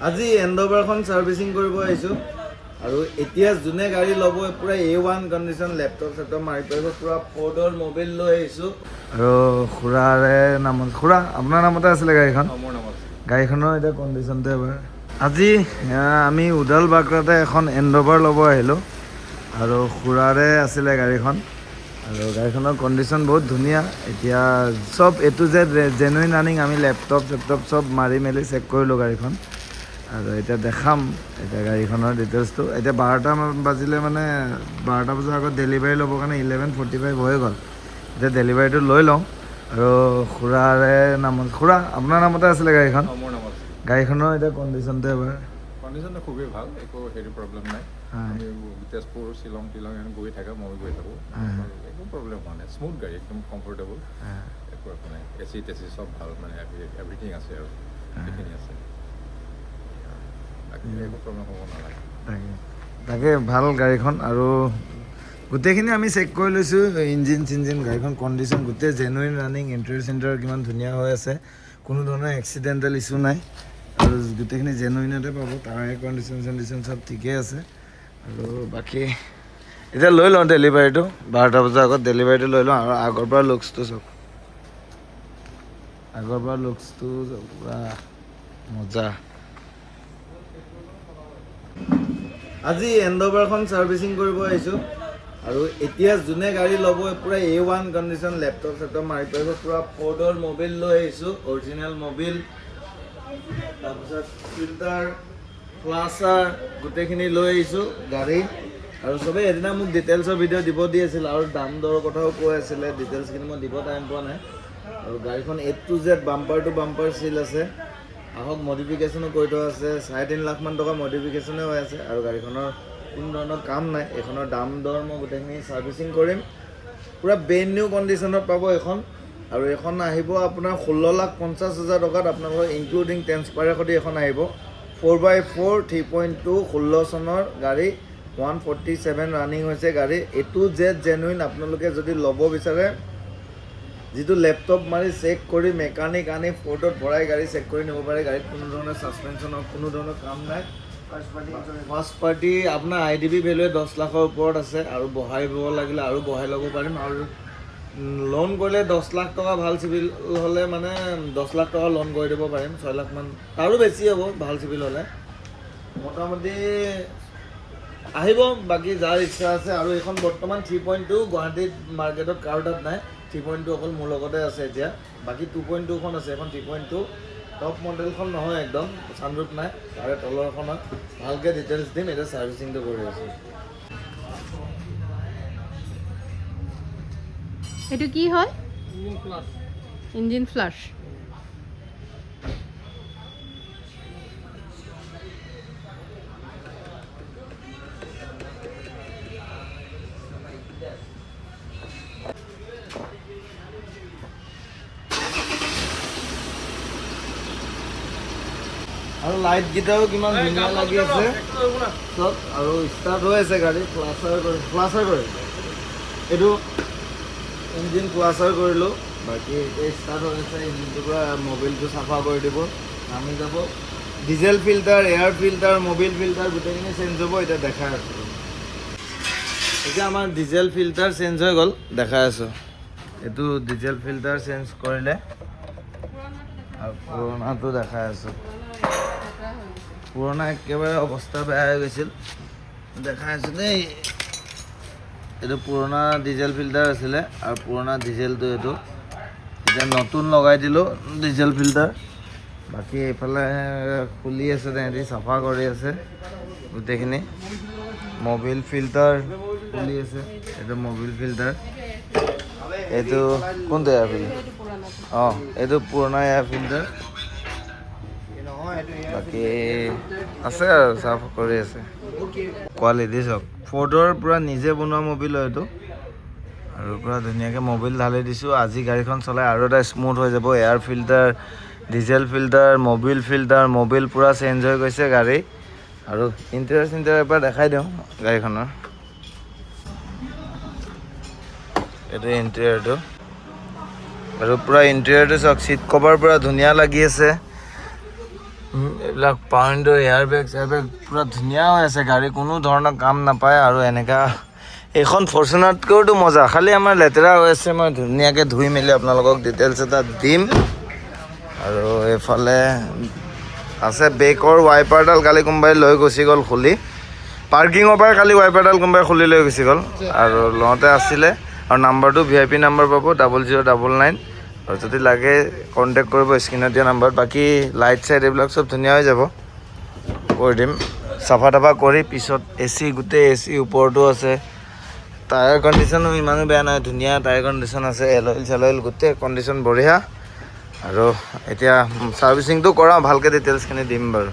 আজি এণ্ডোভাৰখন সাৰ্ভিসিং কৰিব আহিছো আৰু এতিয়া যোনে গাড়ী ল'ব পুৰা A1 কন্ডিশন ল্যাপটপ সেটপ মাৰি পাৰিব পুৰা ফৰ্ডৰ মোবাইল লৈ আহিছো আৰু খুৰাৰে নামত খুৰা আপোনাৰ নামতে আছিলে গাড়ীখন মোৰ নামত গাড়ীখনৰ এটা কন্ডিশনতে এবাৰ আজি আমি উডাল বাকৰাতে এখন এণ্ডোভাৰ ল'ব আহিলো আৰু খুৰাৰে আছিলে গাড়ীখন আৰু গাড়ীখনৰ কন্ডিশন বহুত ধুনীয়া এতিয়া সব A to Z genuine running আমি ল্যাপটপ সব মাৰি মেলি চেক কৰিলো গাড়ীখন আৰু এটা দেখাম এটা গাড়ীখনৰ ডিটেইলছটো এতিয়া 12টা বাজিলে মানে 12টা বজাৰ আগত ডেলিভাৰী ল'বৰ কাৰণে 11:45 হৈ গ'ল এতিয়া ডেলিভাৰীটো লৈ লওঁ আৰু খুৰাৰে নামত খুৰা আপোনাৰ নামতে আছিলে গাড়ীখন মোৰ নামত গাড়ীখনৰ এটা কন্ডিশনটো এবাৰ কণ্ডিশ্যনটো খুবেই ভাল একো হেৰি প্ৰব্লেম নাই আমি তেজপুৰ শ্বিলং গৈ থাকে মই গৈ থাকোঁ একো প্ৰব্লেম হোৱা নাই স্মুথ গাড়ী একদম কমফৰ্টেবল একো নাই এচি টেচি চব ভাল মানে এভৰিথিং আছে আৰু সেইখিনি আছে একো প্ৰব্লেম হ'ব নালাগে তাকে ভাল গাড়ীখন আৰু গোটেইখিনি আমি চেক কৰি লৈছোঁ ইঞ্জিন চিঞ্জিন গাড়ীখন কণ্ডিশ্যন গোটেই জেনুইন ৰানিং ইণ্টেৰিয়ৰ চিণ্টেৰিয়ৰ কিমান ধুনীয়া হৈ আছে কোনো ধৰণৰ এক্সিডেণ্টেল ইছ্যু নাই আৰু গোটেইখিনি জেনুইনতে পাব টায়াৰ কণ্ডিশ্যন চব ঠিকেই আছে আৰু বাকী এতিয়া লৈ লওঁ ডেলিভাৰীটো 12টা বজাৰ আগত ডেলিভাৰীটো লৈ লওঁ আৰু আগৰ পৰা লুকছটো চাওক আগৰ পৰা লুকছটো পূৰা মজা আজি এণ্ডোভাৰখন সাৰ্ভিসিং কৰিব আহিছো আৰু এতিয়া যোনে গাড়ী ল'ব পুৰা A1 কন্ডিশন ল্যাপটপ সেটপ মাৰি পাৰিব পুৰা ফৰ্ডৰ মোবাইল লৈ আহিছো অৰিজিনেল মোবাইল তাৰপিছত ফিল্টাৰ ফ্লাছাৰ গোটেইখিনি লৈ আহিছো গাড়ী আৰু চবেই এদিনা মোক ডিটেইলছৰ ভিডিঅ' দিব দি আছিল আৰু দাম দৰৰ কথাও কৈ আছিলে ডিটেইলছখিনি মই দিব টাইম পোৱা নাই আৰু গাড়ীখন A to Z bumper to bumper chill আছে আহক মডিফিকেশ্যনো কৰি থোৱা আছে 3.5 লাখ মান টকা মডিফিকেশ্যনে হৈ আছে আৰু গাড়ীখনৰ কোনো ধৰণৰ কাম নাই এইখনৰ দাম দৰ মই গোটেইখিনি সাৰ্ভিসিং কৰিম পুৰা ব্ৰেণ্ড নিউ কণ্ডিশ্যনত পাব এখন আৰু এখন আহিব আপোনাৰ 16,50,000 টকাত আপোনালোকৰ ইনক্লুডিং ট্ৰেন্সফাৰৰ সৈতে এখন আহিব 4x4 3.2 16 চনৰ গাড়ী 147 ৰানিং হৈছে গাড়ী A to Z জেনুইন আপোনালোকে যদি ল'ব বিচাৰে যিটো ল্যাপটপ মাৰি চেক কৰি মেকানিক আনি ফৰ্ডত ভৰাই গাড়ী চেক কৰি নিব পাৰে গাড়ীত কোনো ধৰণৰ সাসপেনশনৰ কোনো ধৰণৰ কাম নাই ফাৰ্ষ্ট পাৰ্টি আপোনাৰ IDB ভেলুৱে 10 লাখৰ ওপৰত আছে আৰু বঢ়াইব লাগিলে আৰু বঢ়াই ল'ব পাৰিম আৰু লোন কৰিলে 10 লাখ টকা ভাল চিভিল হ'লে মানে 10 লাখ টকা লোন কৰি দিব পাৰিম 6 লাখ মান তাৰো বেছি হ'ব ভাল চিভিল হ'লে মোটামুটি আহিব বাকী যাৰ ইচ্ছা আছে আৰু এখন বৰ্তমান 3.2 গুৱাহাটীত মাৰ্কেটত কাৰো তাত নাই 3.2 অকল মোৰ লগতে আছে এতিয়া বাকী 2.2 খন আছে এখন 3.2 টপ মডেলখন নহয় একদম চানৰুফ নাই তাৰে তলৰখনত ভালকৈ ডিটেইলছ দিম এতিয়া সাৰ্ভিসিংটো কৰি আছোঁ এটো কি হয় ইঞ্জিন ফ্লাশ আৰু লাইট গিটাও কিমান ধুনীয়া লাগি আছে সব আৰু ষ্টাৰ্ট হৈ আছে গাড়ী ফ্লাছাৰ কৰি এইটো ইঞ্জিন ফ্লাছাৰ কৰিলোঁ বাকী এতিয়া ষ্টাৰ্ট হৈ আছে ইঞ্জিনটোৰ পৰা মোবিলটো চাফা কৰি দিব নামি যাব diesel filter air filter Mobil filter গোটেইখিনি চেঞ্জ হ'ব এতিয়া দেখাই আছোঁ এতিয়া আমাৰ ডিজেল ফিল্টাৰ চেঞ্জ হৈ গ'ল দেখাই আছোঁ এইটো ডিজেল ফিল্টাৰ চেঞ্জ কৰিলে আৰু পুৰণাটো দেখাই আছোঁ পুৰণা একেবাৰে অৱস্থা বেয়া হৈ গৈছিল দেখাই আছোঁ দেই এইটো পুৰণা ডিজেল ফিল্টাৰ আছিলে আৰু পুৰণা ডিজেলটো এইটো এতিয়া নতুন লগাই দিলোঁ ডিজেল ফিল্টাৰ বাকী এইফালে খুলি আছে তেহেঁতি চাফা কৰি আছে গোটেইখিনি মোবিল ফিল্টাৰ খুলি আছে এইটো মোবিল ফিল্টাৰ এইটো কোনটো এয়াৰ ফিল্টাৰ অঁ এইটো পুৰণা এয়াৰ ফিল্টাৰ বাকী আছে আৰু চাফ কৰি আছে কোৱালিটি চাওক ফৰ্ডৰ পূৰা নিজে বনোৱা মোবিল হয় এইটো আৰু পূৰা ধুনীয়াকৈ মোবিল ঢালি দিছোঁ আজি গাড়ীখন চলাই আৰু এটা স্মুথ হৈ যাব air filter diesel filter Mobil পূৰা চেঞ্জ হৈ গৈছে গাড়ী আৰু ইণ্টেৰিয়ৰ চিণ্টেৰিয়ৰ পৰা দেখাই দিওঁ গাড়ীখনৰ এইটো ইণ্টেৰিয়ৰটো আৰু পূৰা ইণ্টেৰিয়ৰটো চাওক চিট কভাৰ পূৰা ধুনীয়া লাগি আছে এইবিলাক পাৱাৰ উইণ্ডো এয়াৰ বেগ পূৰা ধুনীয়া হৈ আছে গাড়ী কোনো ধৰণৰ কাম নাপায় আৰু এনেকা এইখন ফৰ্চুনাৰতকৈতো মজা খালি আমাৰ লেতেৰা হৈ আছে মই ধুনীয়াকৈ ধুই মেলি আপোনালোকক ডিটেইলছ এটা দিম আৰু এইফালে আছে বেকৰ ৱাইপাৰডাল কালি কোনোবাই লৈ গুচি গ'ল খুলি পাৰ্কিঙৰ পৰা কালি ৱাইপাৰডাল কোনোবাই খুলি লৈ গুচি গ'ল আৰু লওঁতে আছিলে আৰু নাম্বাৰটো VIP নাম্বাৰ পাব 0099 আৰু যদি লাগে কণ্টেক্ট কৰিব স্ক্ৰীণত দিয়া নাম্বাৰত বাকী লাইট চাইট এইবিলাক চব ধুনীয়া হৈ যাব কৰি দিম চাফা তাফা কৰি পিছত AC গোটেই AC ওপৰতো আছে টায়াৰ কণ্ডিশ্যনো ইমানো বেয়া নহয় ধুনীয়া টায়াৰ কণ্ডিশ্যন আছে এলইল চেলইল গোটেই কণ্ডিশ্যন বঢ়িয়া আৰু এতিয়া ছাৰ্ভিচিংটো কৰা ভালকৈ ডিটেইলছখিনি দিম বাৰু